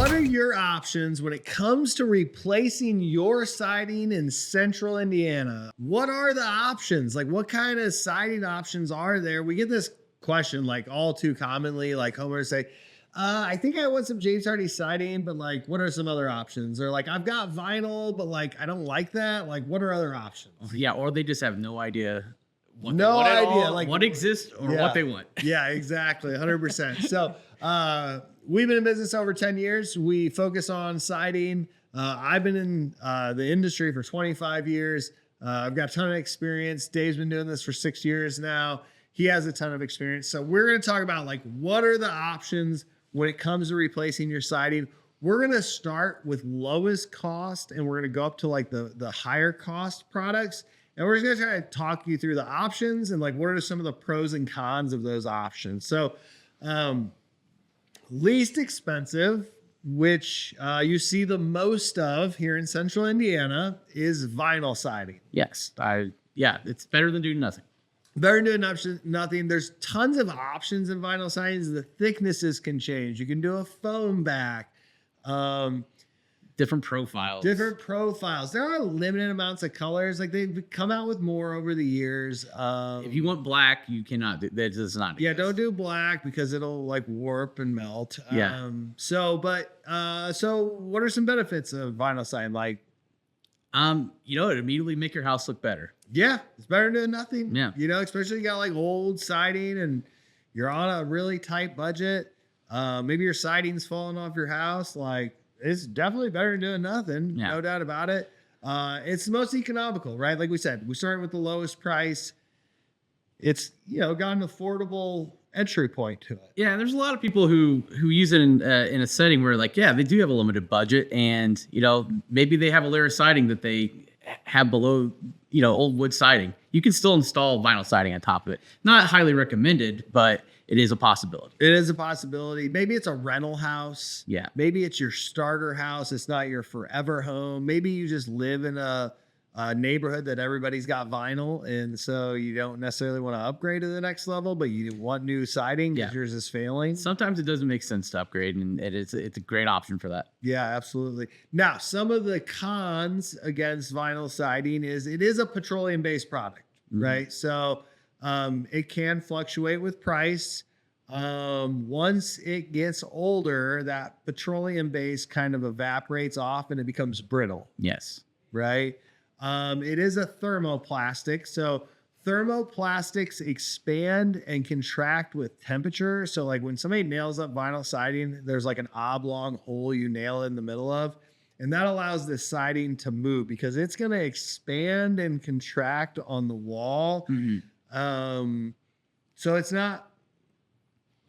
what are your options when it comes to replacing your siding in central Indiana? What are the options? Like, what kind of siding options are there? We get this question like all too commonly, like homeowners say, I think I want some James Hardie siding, but like, what are some other options? Or like, I've got vinyl, but like, I don't like that. Like, what are other options? Yeah, or they just have no idea what No they want at idea, all, like, what exists or what they want. Yeah, exactly. 100%. So we've been in business over 10 years. We focus on siding. I've been in the industry for 25 years. I've got a ton of experience. Dave's been doing this for 6 years now. He has a ton of experience. So we're going to talk about like, what are the options when it comes to replacing your siding? We're going to start with lowest cost and we're going to go up to like the higher cost products. And we're just going to try to talk you through the options and like, what are some of the pros and cons of those options? So least expensive, which you see the most of here in central Indiana, is vinyl siding. Yes, it's better than doing nothing. Better than doing nothing. There's tons of options in vinyl sidings. The thicknesses can change. You can do a foam back. Different profiles. There are limited amounts of colors. Like they've come out with more over the years. If you want black, you cannot do that. Does not exist. Yeah, don't do black because it'll like warp and melt. Yeah. So what are some benefits of vinyl siding? Like, it immediately make your house look better. Yeah, it's better than nothing. Yeah. Especially you got like old siding and you're on a really tight budget. Maybe your siding's falling off your house. Like, it's definitely better than doing nothing. Yeah. No doubt about it. It's the most economical, right? Like we said, we started with the lowest price. It's, got an affordable entry point to it. Yeah, there's a lot of people who use it in a setting where like, yeah, they do have a limited budget and, maybe they have a layer of siding that they have below, old wood siding. You can still install vinyl siding on top of it. Not highly recommended, but it is a possibility. It is a possibility. Maybe it's a rental house. Yeah. Maybe it's your starter house. It's not your forever home. Maybe you just live in a neighborhood that everybody's got vinyl. And so you don't necessarily want to upgrade to the next level, but you want new siding because yours is failing. Sometimes it doesn't make sense to upgrade, and it's a great option for that. Yeah, absolutely. Now, some of the cons against vinyl siding is it is a petroleum-based product, right? So it can fluctuate with price. Once it gets older, that petroleum base kind of evaporates off and it becomes brittle. Yes. Right. It is a thermoplastic. So thermoplastics expand and contract with temperature. So like when somebody nails up vinyl siding, there's like an oblong hole you nail in the middle of, and that allows the siding to move because it's going to expand and contract on the wall. So it's not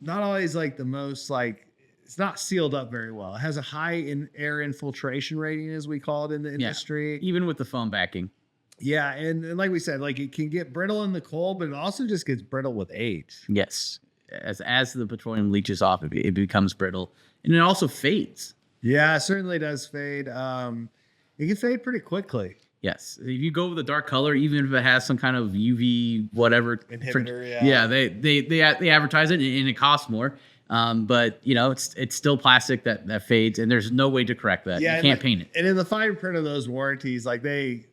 always like the most like, it's not sealed up very well. It has a high air infiltration rating, as we call it in the industry. Even with the foam backing. Yeah. And like we said, like it can get brittle in the cold, but it also just gets brittle with age. Yes. As the petroleum leaches off, it becomes brittle, and it also fades. Yeah, it certainly does fade. It can fade pretty quickly. Yes. If you go with a dark color, even if it has some kind of UV whatever inhibitor, they advertise it and it costs more. But it's still plastic that fades, and there's no way to correct that. You can't paint it. And in the fine print of those warranties, like they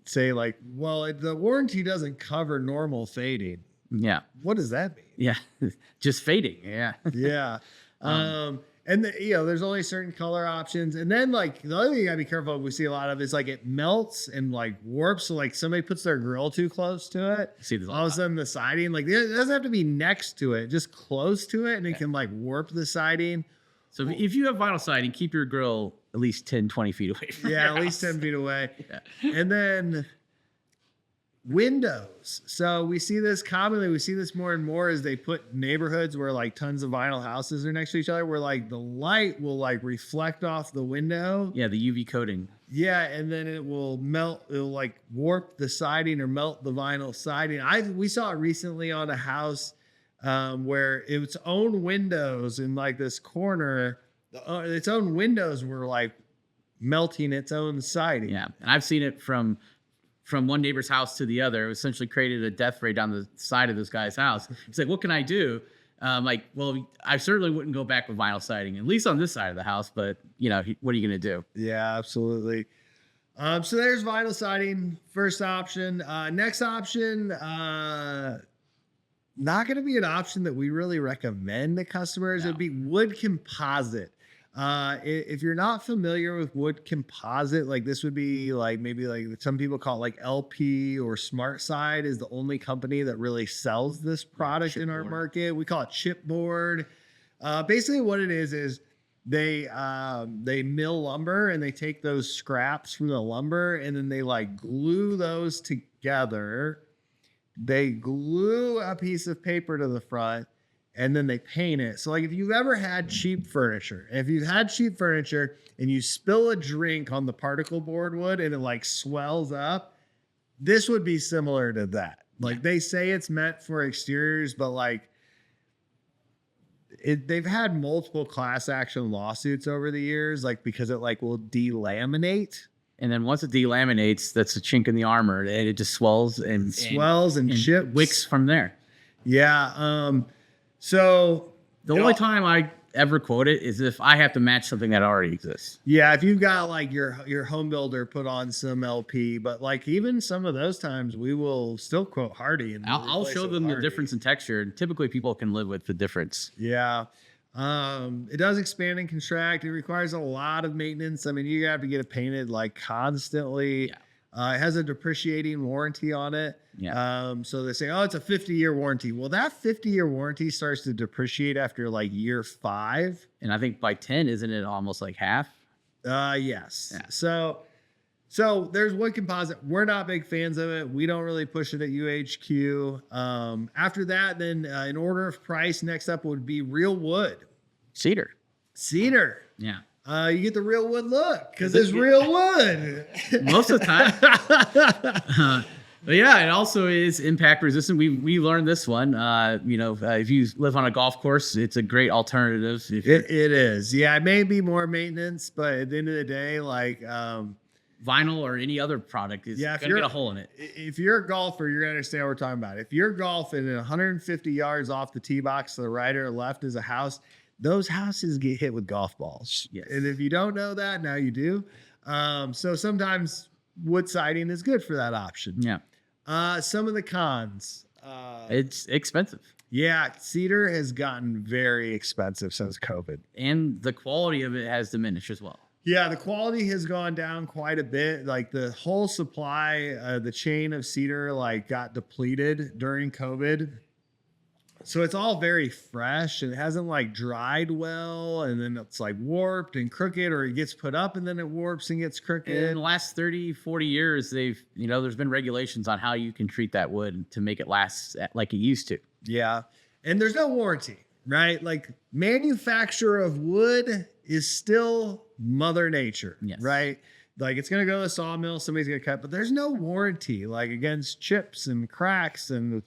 say like, well, the warranty doesn't cover normal fading. Yeah. What does that mean? Yeah. Just fading. Yeah. Yeah. And there's only certain color options. And then like the other thing you gotta be careful of, we see a lot of is like it melts and like warps. So like somebody puts their grill too close to it. See this all of a sudden the siding, like it doesn't have to be next to it, just close to it, and it can like warp the siding. So if you have vinyl siding, keep your grill at least 10, 20 feet away from your at house. least 10 feet away. Yeah. And then windows. So we see this commonly. We see this more and more as they put neighborhoods where like tons of vinyl houses are next to each other, where like the light will like reflect off the window. Yeah, the UV coating. Yeah, and then it will melt. It'll like warp the siding or melt the vinyl siding. We saw it recently on a house where its own windows in like this corner, its own windows were like melting its own siding. Yeah, and I've seen it from one neighbor's house to the other. It essentially created a death ray down the side of this guy's house. He's like, what can I do? Like, well, I certainly wouldn't go back with vinyl siding, at least on this side of the house. But you know, what are you going to do? Yeah, absolutely. So there's vinyl siding, first option. Next option, not going to be an option that we really recommend to customers. No. It'd be wood composite. If you're not familiar with wood composite, like this would be like maybe like some people call it like LP or SmartSide is the only company that really sells this product in our market. We call it chipboard. Basically what it is they mill lumber and they take those scraps from the lumber and then they like glue those together. They glue a piece of paper to the front and then they paint it. So like if you've ever had cheap furniture, if you've had cheap furniture and you spill a drink on the particle board wood and it like swells up, this would be similar to that. Like they say it's meant for exteriors, but like they've had multiple class action lawsuits over the years, like because it like will delaminate. And then once it delaminates, that's a chink in the armor, and it just swells and chips, wicks from there. Yeah. So the only time I ever quote it is if I have to match something that already exists. Yeah, if you've got like your home builder put on some LP, but like even some of those times we will still quote Hardie, and I'll show them the difference in texture, and typically people can live with the difference. Yeah. It does expand and contract. It requires a lot of maintenance. I mean, you have to get it painted like constantly. Yeah. It has a depreciating warranty on it. Yeah. So they say, oh, it's a 50-year warranty. Well, that 50-year warranty starts to depreciate after like year 5. And I think by 10, isn't it almost like half? Yes. Yeah. So there's wood composite. We're not big fans of it. We don't really push it at UHQ. After that, then in order of price, next up would be real wood. Cedar. Yeah. You get the real wood look because it's real wood. Most of the time. But yeah, it also is impact resistant. We learned this one. If you live on a golf course, it's a great alternative. It is. Yeah, it may be more maintenance, but at the end of the day, like vinyl or any other product is gonna get a hole in it. If you're a golfer, you're gonna understand what we're talking about. If you're golfing and 150 yards off the tee box to the right or left is a house, those houses get hit with golf balls. Yes. And if you don't know that, now you do. So sometimes wood siding is good for that option. Yeah. Some of the cons. It's expensive. Yeah, cedar has gotten very expensive since COVID. And the quality of it has diminished as well. Yeah, the quality has gone down quite a bit. Like the whole supply, the chain of cedar like got depleted during COVID. So it's all very fresh and it hasn't like dried well. And then it's like warped and crooked, or it gets put up and then it warps and gets crooked. In the last 30, 40 years, there's been regulations on how you can treat that wood to make it last like it used to. Yeah. And there's no warranty, right? Like manufacturer of wood is still Mother Nature, yes. Right? Like it's going to go to the sawmill, somebody's going to cut, but there's no warranty like against chips and cracks and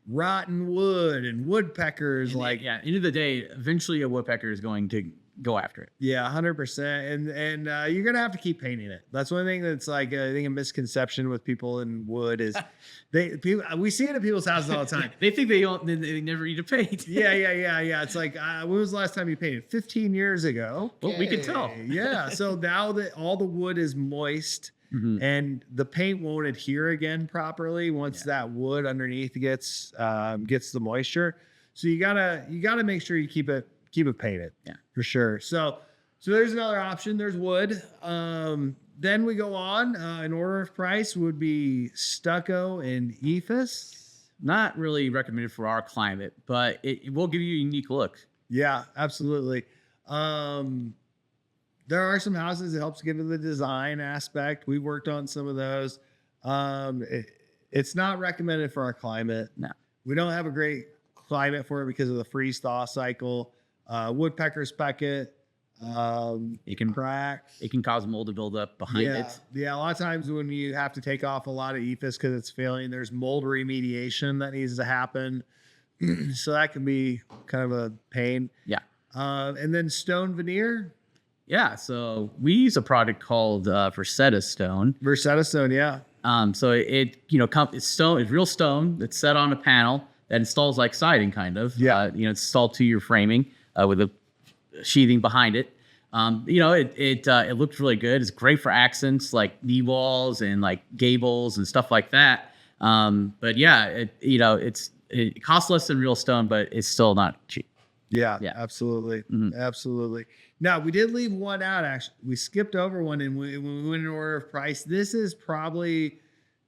rotten wood and woodpeckers. End of the day, eventually a woodpecker is going to go after it. Yeah, 100%. And you're going to have to keep painting it. That's one thing that's like, I think a misconception with people in wood is we see it at people's houses all the time. They think they never need to paint. Yeah. It's like, when was the last time you painted? 15 years ago. Okay. Well, we can tell. Yeah. So now that all the wood is moist, mm-hmm. and the paint won't adhere again properly once that wood underneath gets the moisture. So you gotta make sure you keep it painted. Yeah, for sure. So there's another option. There's wood. Then we go on. In order of price would be Stucco and EIFS. Not really recommended for our climate, but it will give you a unique look. Yeah, absolutely. There are some houses that helps give it the design aspect. We worked on some of those. It's not recommended for our climate. No, we don't have a great climate for it because of the freeze-thaw cycle. Woodpeckers peck it. It can crack. It can cause mold to build up behind it. Yeah, a lot of times when you have to take off a lot of EIFS because it's failing, there's mold remediation that needs to happen. So that can be kind of a pain. Yeah. And then stone veneer. Yeah, so we use a product called Versetta Stone. Versetta Stone, yeah. So it's stone. It's real stone. It's set on a panel. that installs like siding kind of. Yeah. It's installed to your framing with a sheathing behind it. It looked really good. It's great for accents like knee walls and like gables and stuff like that. But yeah, it costs less than real stone, but it's still not cheap. Yeah, Yeah. absolutely. Absolutely. Now, we did leave one out, actually. We skipped over one and when we went in order of price. This is probably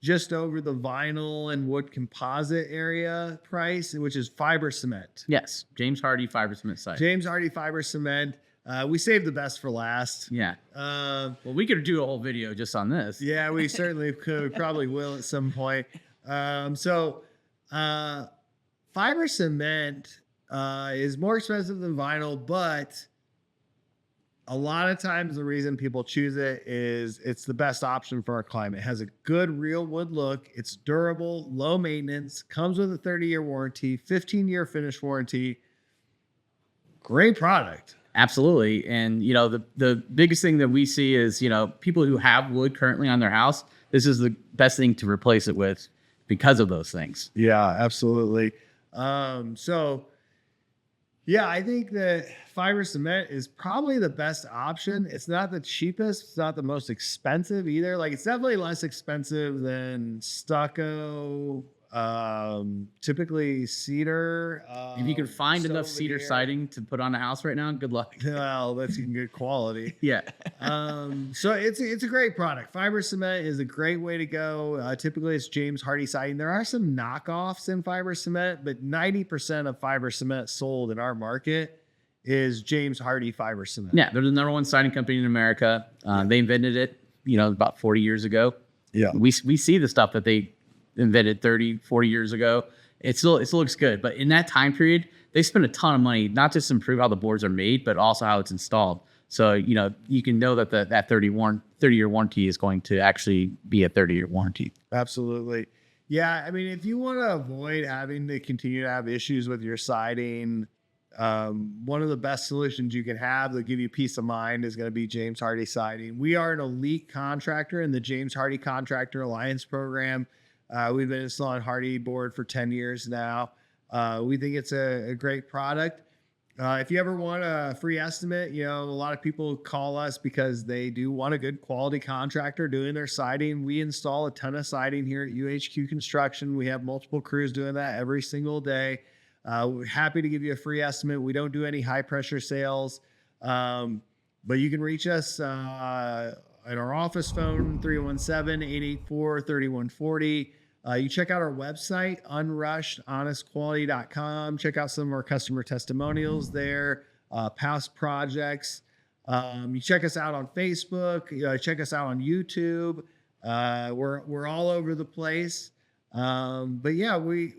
just over the vinyl and wood composite area price, which is fiber cement. Yes, James Hardie fiber cement siding. James Hardie fiber cement. We saved the best for last. Yeah. Well, we could do a whole video just on this. Yeah, we certainly could. We probably will at some point. Fiber cement is more expensive than vinyl, but a lot of times the reason people choose it is it's the best option for our climate. It has a good real wood look. It's durable, low maintenance, comes with a 30-year warranty, 15-year finish warranty. Great product. Absolutely. And, the biggest thing that we see is, people who have wood currently on their house, this is the best thing to replace it with because of those things. Yeah, absolutely. Yeah, I think that fiber cement is probably the best option. It's not the cheapest. It's not the most expensive either. Like, it's definitely less expensive than stucco, typically cedar. If you can find enough stone cedar veneer. siding to put on a house right now, good luck. Well, that's in good quality. Yeah. So it's a great product. Fiber cement is a great way to go. Typically, it's James Hardie siding. There are some knockoffs in fiber cement, but 90% of fiber cement sold in our market is James Hardie fiber cement. Yeah. They're the number one siding company in America. They invented it, about 40 years ago. Yeah. We see the stuff that they invented 30, 40 years ago. It still looks good. But in that time period, they spent a ton of money, not just to improve how the boards are made, but also how it's installed. So, you can know that that 30-year warranty is going to actually be a 30-year warranty. Absolutely. Yeah. I mean, if you want to avoid having to continue to have issues with your siding, one of the best solutions you can have that give you peace of mind is going to be James Hardie siding. We are an elite contractor in the James Hardie Contractor Alliance program. We've been installing Hardie board for 10 years now. We think it's a great product. If you ever want a free estimate, a lot of people call us because they do want a good quality contractor doing their siding. We install a ton of siding here at UHQ Construction. We have multiple crews doing that every single day. We're happy to give you a free estimate. We don't do any high pressure sales, but you can reach us at our office phone, 317-884-3140. You check out our website, unrushedhonestquality.com. Check out some of our customer testimonials there, past projects. You check us out on Facebook. Check us out on YouTube. We're all over the place. But yeah, we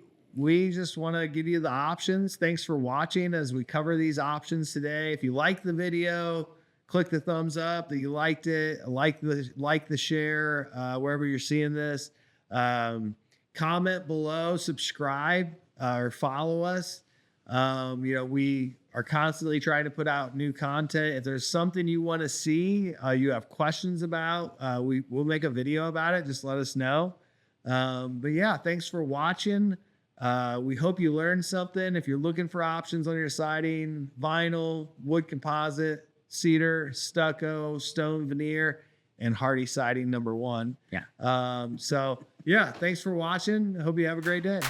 just want to give you the options. Thanks for watching as we cover these options today. If you like the video, click the thumbs up that you liked it. Like the share wherever you're seeing this. Comment below, subscribe or follow us. We are constantly trying to put out new content. If there's something you want to see, you have questions about, we'll make a video about it. Just let us know. But yeah, thanks for watching. We hope you learned something. If you're looking for options on your siding, vinyl, wood composite, cedar, stucco, stone veneer, and Hardie siding #1. Yeah. So yeah, thanks for watching. I hope you have a great day.